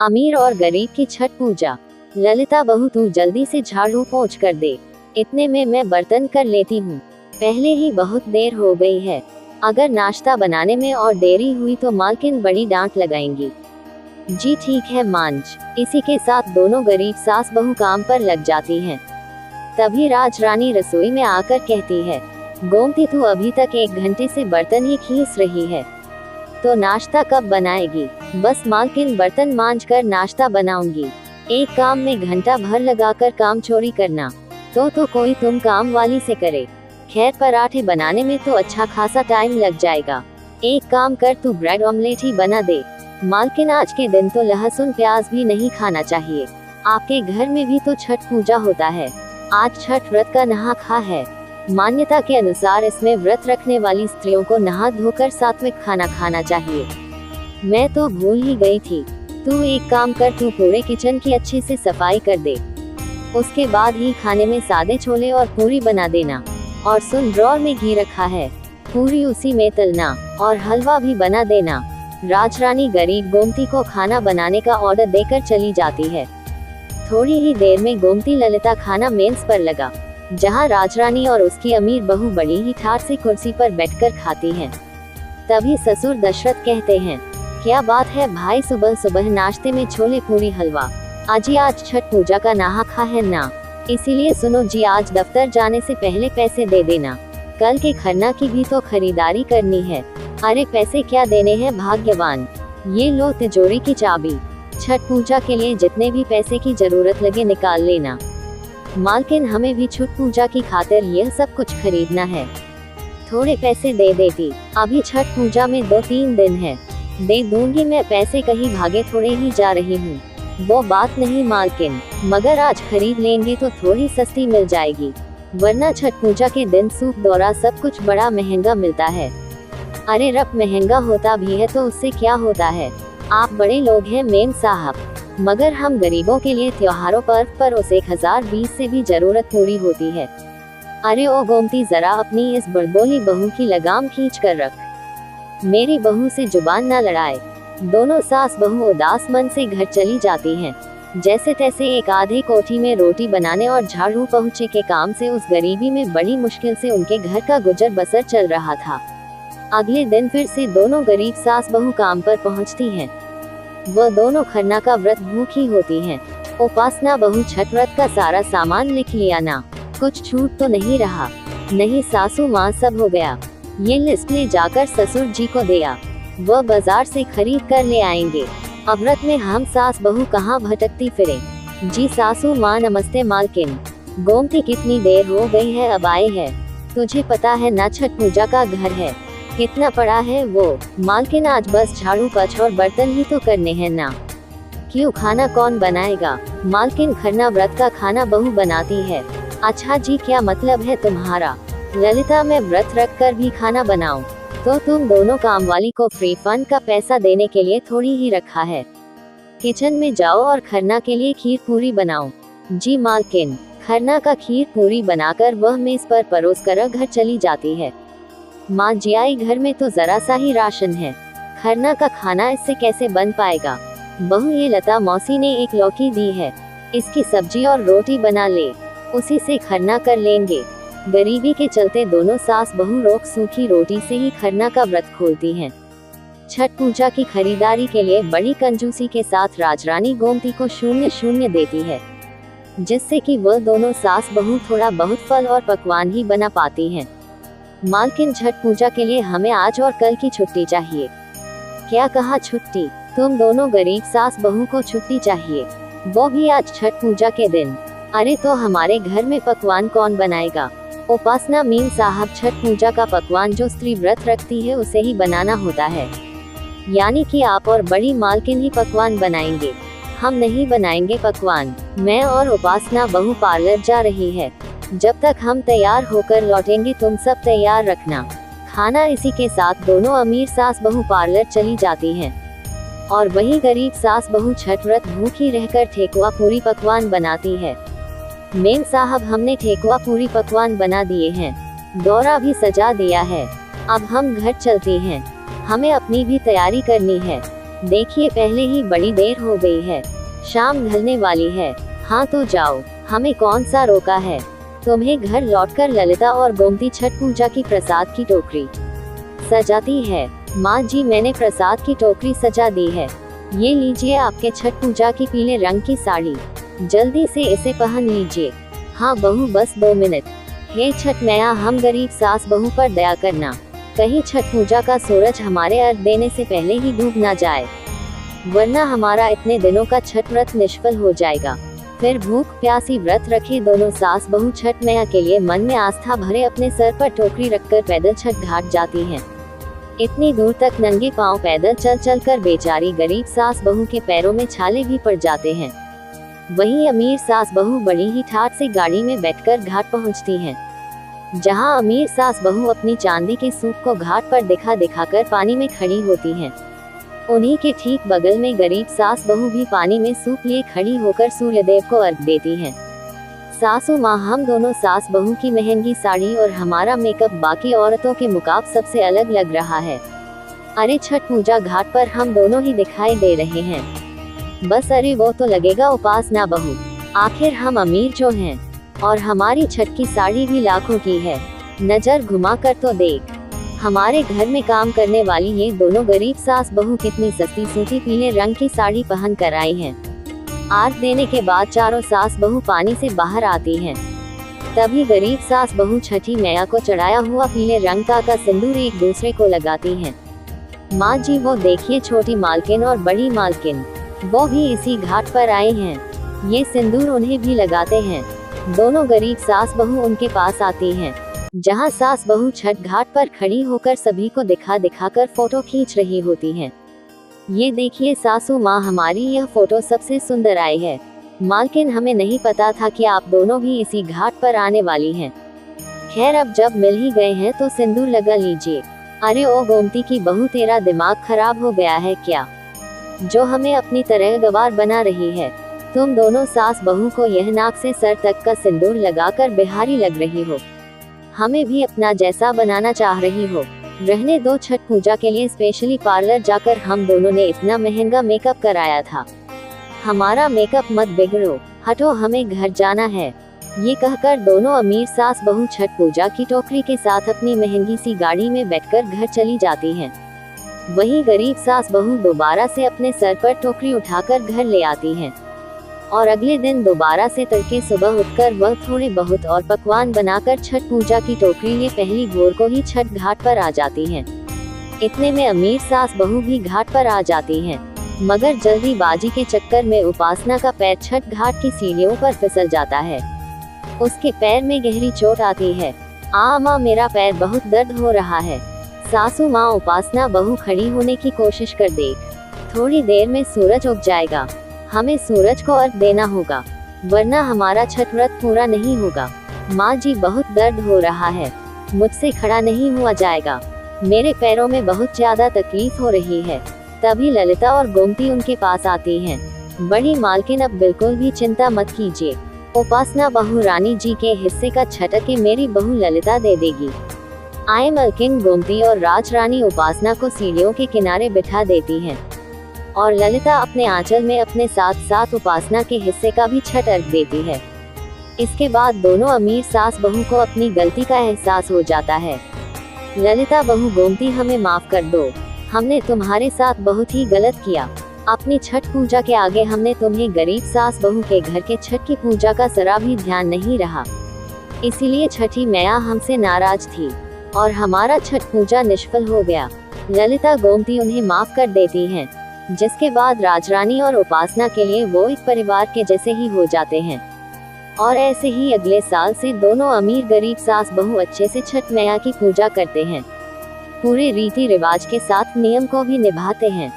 अमीर और गरीब की छठ पूजा। ललिता बहू तू जल्दी से झाड़ू पोंछ कर दे, इतने में मैं बर्तन कर लेती हूँ, पहले ही बहुत देर हो गई है। अगर नाश्ता बनाने में और देरी हुई तो मालकिन बड़ी डांट लगाएंगी। जी ठीक है मांझ। इसी के साथ दोनों गरीब सास बहू काम पर लग जाती हैं। तभी राजरानी रसोई में आकर कहती है, गोमती तू अभी तक 1 घंटे से बर्तन ही खींच रही है, तो नाश्ता कब बनाएगी? बस मालकिन बर्तन मांझ कर नाश्ता बनाऊंगी। एक काम में घंटा भर लगाकर काम चोरी करना, तो कोई तुम काम वाली से करे। खैर पराठे बनाने में तो अच्छा खासा टाइम लग जाएगा। एक काम कर तू ब्रेड ऑमलेट ही बना दे। मालकिन आज के दिन तो लहसुन प्याज भी नहीं खाना चाहिए। आपके घर में भी तो छठ पूजा होता है। आज छठ व्रत का नहा खा है। मान्यता के अनुसार इसमें व्रत रखने वाली स्त्रियों को नहा धोकर सात्विक खाना खाना चाहिए। मैं तो भूल ही गई थी। तू एक काम कर, तू पूरे किचन की अच्छे से सफाई कर दे। उसके बाद ही खाने में सादे छोले और पूरी बना देना। और सुन, ड्रॉर में घी रखा है, पूरी उसी में तलना और हलवा भी बना देना। राजरानी गरीब गोमती को खाना बनाने का ऑर्डर देकर चली जाती है। थोड़ी ही देर में गोमती ललिता खाना मेंस पर लगा, जहां राजरानी और उसकी अमीर बहू बड़ी ही ठाठ से कुर्सी पर बैठकर खाती हैं। तभी ससुर दशरथ कहते हैं, क्या बात है भाई, सुबह सुबह नाश्ते में छोले पूरी हलवा। अजी आज छठ पूजा का नहा खा है ना, इसीलिए सुनो जी, आज दफ्तर जाने से पहले पैसे दे देना, कल के खरना की भी तो खरीदारी करनी है। अरे पैसे क्या देने हैं भाग्यवान, ये लो तिजोरी की चाबी, छठ पूजा के लिए जितने भी पैसे की जरूरत लगे निकाल लेना। मालकिन हमें भी छठ पूजा की खातिर यह सब कुछ खरीदना है, थोड़े पैसे दे देती, अभी छठ पूजा में 2-3 दिन है, दे दूंगी मैं पैसे, कहीं भागे थोड़े ही जा रही हूँ। वो बात नहीं मालकिन, मगर आज खरीद लेंगे तो थोड़ी सस्ती मिल जाएगी, वरना छठ पूजा के दिन सूप दौरा सब कुछ बड़ा महंगा मिलता है। अरे रब, महंगा होता भी है तो उससे क्या होता है, आप बड़े लोग हैं मेम साहब, मगर हम गरीबों के लिए त्योहारों पर उस 1020 से भी जरूरत पूरी होती है। अरे ओ गोमती, जरा अपनी इस बड़बोली बहू की लगाम खींच कर रख, मेरी बहू से जुबान न लड़ाए। दोनों सास बहू उदास मन से घर चली जाती हैं। जैसे तैसे एक आधे कोठी में रोटी बनाने और झाड़ू पोंछे के काम से उस गरीबी में बड़ी मुश्किल से उनके घर का गुजर बसर चल रहा था। अगले दिन फिर से दोनों गरीब सास बहू काम पर पहुंचती हैं। वह दोनों खरना का व्रत भूखी होती हैं। उपासना बहू, छठ व्रत का सारा सामान लिख लिया ना, कुछ छूट तो नहीं रहा? नहीं सासू माँ, सब हो गया, ये लिस्ट ले जाकर ससुर जी को दिया, वह बाजार से खरीद कर ले आएंगे। अब व्रत में हम सास बहू कहाँ भटकती फिरे। जी सासू माँ नमस्ते। मालकिन, गोमती कितनी देर हो गई है, अब आए है, तुझे पता है ना छठ पूजा का घर है, कितना पड़ा है वो। मालकिन आज बस झाड़ू पोंछ और बर्तन ही तो करने हैं ना, क्यों, खाना कौन बनाएगा? मालकिन, खरना व्रत का खाना बहू बनाती है। अच्छा जी, क्या मतलब है तुम्हारा? ललिता, मैं व्रत रख कर भी खाना बनाऊं? तो तुम दोनों काम वाली को फ्री फंड का पैसा देने के लिए थोड़ी ही रखा है। किचन में जाओ और खरना के लिए खीर पूरी बनाओ। जी मालकिन। खरना का खीर पूरी बनाकर वह मेज पर परोस कर घर चली जाती है। माँ जी आई, घर में तो जरा सा ही राशन है, खरना का खाना इससे कैसे बन पाएगा? बहू, ये लता मौसी ने एक लौकी दी है, इसकी सब्जी और रोटी बना ले, उसी से खरना कर लेंगे। गरीबी के चलते दोनों सास बहू रोक सूखी रोटी से ही खरना का व्रत खोलती हैं। छठ पूजा की खरीदारी के लिए बड़ी कंजूसी के साथ राजरानी गोमती को 0-0 देती है, जिससे कि वह दोनों सास बहू थोड़ा बहुत फल और पकवान ही बना पाती हैं। मालकिन, छठ पूजा के लिए हमें आज और कल की छुट्टी चाहिए। क्या कहा छुट्टी? तुम दोनों गरीब सास बहू को छुट्टी चाहिए, वो भी आज छठ पूजा के दिन? अरे तो हमारे घर में पकवान कौन बनाएगा? उपासना मीम साहब, छठ पूजा का पकवान जो स्त्री व्रत रखती है उसे ही बनाना होता है, यानी कि आप और बड़ी मालकिन ही पकवान बनाएंगे, हम नहीं बनाएंगे पकवान। मैं और उपासना बहू पार्लर जा रही है, जब तक हम तैयार होकर लौटेंगे तुम सब तैयार रखना खाना। इसी के साथ दोनों अमीर सास बहू पार्लर चली जाती हैं, और वही गरीब सास बहू छठ व्रत भूखी रहकर ठेकुआ पूरी पकवान बनाती है। मेम साहब, हमने ठेकुआ पूरी पकवान बना दिए हैं, दौरा भी सजा दिया है, अब हम घर चलती हैं, हमें अपनी भी तैयारी करनी है। देखिए पहले ही बड़ी देर हो गई है, शाम ढलने वाली है। हाँ तो जाओ, हमें कौन सा रोका है। तुम्हें घर लौटकर ललिता और गोमती छठ पूजा की प्रसाद की टोकरी सजाती है। माँ जी मैंने प्रसाद की टोकरी सजा दी है, ये लीजिए आपके छठ पूजा की पीले रंग की साड़ी, जल्दी से इसे पहन लीजिए। हाँ बहू बस 2 मिनट। हे छठ मैया हम गरीब सास बहू पर दया करना, कहीं छठ पूजा का सूरज हमारे अर्घ देने से पहले ही डूब ना जाए, वरना हमारा इतने दिनों का छठ व्रत निष्फल हो जाएगा। फिर भूख प्यासी व्रत रखे दोनों सास बहू छठ मैया के लिए मन में आस्था भरे अपने सर पर टोकरी रखकर पैदल छठ घाट जाती हैं। इतनी दूर तक नंगे पांव पैदल चल चल कर बेचारी गरीब सास बहू के पैरों में छाले भी पड़ जाते हैं। वहीं अमीर सास बहू बड़ी ही ठाठ से गाड़ी में बैठकर घाट पहुंचती हैं, जहां अमीर सास बहू अपनी चांदी के सूप को घाट पर दिखा दिखाकर पानी में खड़ी होती हैं। उन्हीं के ठीक बगल में गरीब सास बहू भी पानी में सूप लिए खड़ी होकर सूर्यदेव को अर्घ देती हैं। सासू माँ हम दोनों सास बहू की महंगी साड़ी और हमारा मेकअप बाकी औरतों के मुकाबले सबसे अलग लग रहा है। अरे छठ पूजा घाट पर हम दोनों ही दिखाई दे रहे हैं। बस अरे वो तो लगेगा उपासना बहू, आखिर हम अमीर जो हैं, और हमारी छठ की साड़ी भी लाखों की है। नजर घुमा कर तो देख, हमारे घर में काम करने वाली ये दोनों गरीब सास बहू कितनी सस्ती सूती पीले रंग की साड़ी पहन कर आई हैं। आर्घ देने के बाद चारों सास बहू पानी से बाहर आती हैं। तभी गरीब सास बहू छठी मैया को चढ़ाया हुआ पीले रंग का सिंदूर एक दूसरे को लगाती हैं। माँ जी वो देखिए छोटी मालकिन और बड़ी मालकिन, वो भी इसी घाट पर आए हैं, ये सिंदूर उन्हें भी लगाते हैं। दोनों गरीब सास बहू उनके पास आती हैं, जहाँ सास बहू छठ घाट पर खड़ी होकर सभी को दिखा दिखाकर फोटो खींच रही होती हैं। ये देखिए सासू माँ हमारी यह फोटो सबसे सुंदर आई है। मालकिन हमें नहीं पता था कि आप दोनों भी इसी घाट पर आने वाली हैं। खैर अब जब मिल ही गए हैं तो सिंदूर लगा लीजिए। अरे ओ गोमती की बहू तेरा दिमाग खराब हो गया है क्या, जो हमें अपनी तरह गवार बना रही है। तुम दोनों सास बहू को यह नाक से सर तक का सिंदूर लगाकर बिहारी लग रही हो, हमें भी अपना जैसा बनाना चाह रही हो। रहने दो, छठ पूजा के लिए स्पेशली पार्लर जाकर हम दोनों ने इतना महंगा मेकअप कराया था, हमारा मेकअप मत बिगड़ो, हटो हमें घर जाना है। ये कहकर दोनों अमीर सास बहू छठ पूजा की टोकरी के साथ अपनी महंगी सी गाड़ी में बैठकर घर चली जाती हैं। वहीं गरीब सास बहू दोबारा से अपने सर पर टोकरी उठाकर घर ले आती हैं, और अगले दिन दोबारा से तड़के सुबह उठकर वह थोड़े बहुत और पकवान बनाकर छठ पूजा की टोकरी लिए पहली भोर को ही छठ घाट पर आ जाती हैं। इतने में अमीर सास बहू भी घाट पर आ जाती हैं, मगर जल्दीबाजी के चक्कर में उपासना का पैर छठ घाट की सीढ़ियों पर फिसल जाता है। उसके पैर में गहरी चोट आती है। माँ मेरा पैर बहुत दर्द हो रहा है। सासू माँ उपासना बहू खड़ी होने की कोशिश कर देख, थोड़ी देर में सूरज उग जाएगा, हमें सूरज को अर्घ देना होगा, वरना हमारा छठ व्रत पूरा नहीं होगा। माँ जी बहुत दर्द हो रहा है, मुझसे खड़ा नहीं हुआ जाएगा, मेरे पैरों में बहुत ज्यादा तकलीफ हो रही है। तभी ललिता और गोमती उनके पास आती हैं। बड़ी मालकिन अब बिल्कुल भी चिंता मत कीजिए, उपासना बहू रानी जी के हिस्से का छटके मेरी बहू ललिता दे देगी। आए मलकिन गोमती और राज रानी उपासना को सीढ़ियों के किनारे बिठा देती हैं, और ललिता अपने आंचल में अपने साथ साथ उपासना के हिस्से का भी छठ अर्घ देती है। इसके बाद दोनों अमीर सास बहू को अपनी गलती का एहसास हो जाता है। ललिता बहू गोमती हमें माफ कर दो, हमने तुम्हारे साथ बहुत ही गलत किया। अपनी छठ पूजा के आगे हमने तुम्हें गरीब सास बहू के घर के छठ की पूजा का जरा भी ध्यान नहीं रहा, इसीलिए छठी मैया हमसे नाराज थी और हमारा छठ पूजा निष्फल हो गया। ललिता गोमती उन्हें माफ कर देती हैं, जिसके बाद राजरानी और उपासना के लिए वो एक परिवार के जैसे ही हो जाते हैं। और ऐसे ही अगले साल से दोनों अमीर गरीब सास बहू अच्छे से छठ मैया की पूजा करते हैं, पूरे रीति रिवाज के साथ नियम को भी निभाते हैं।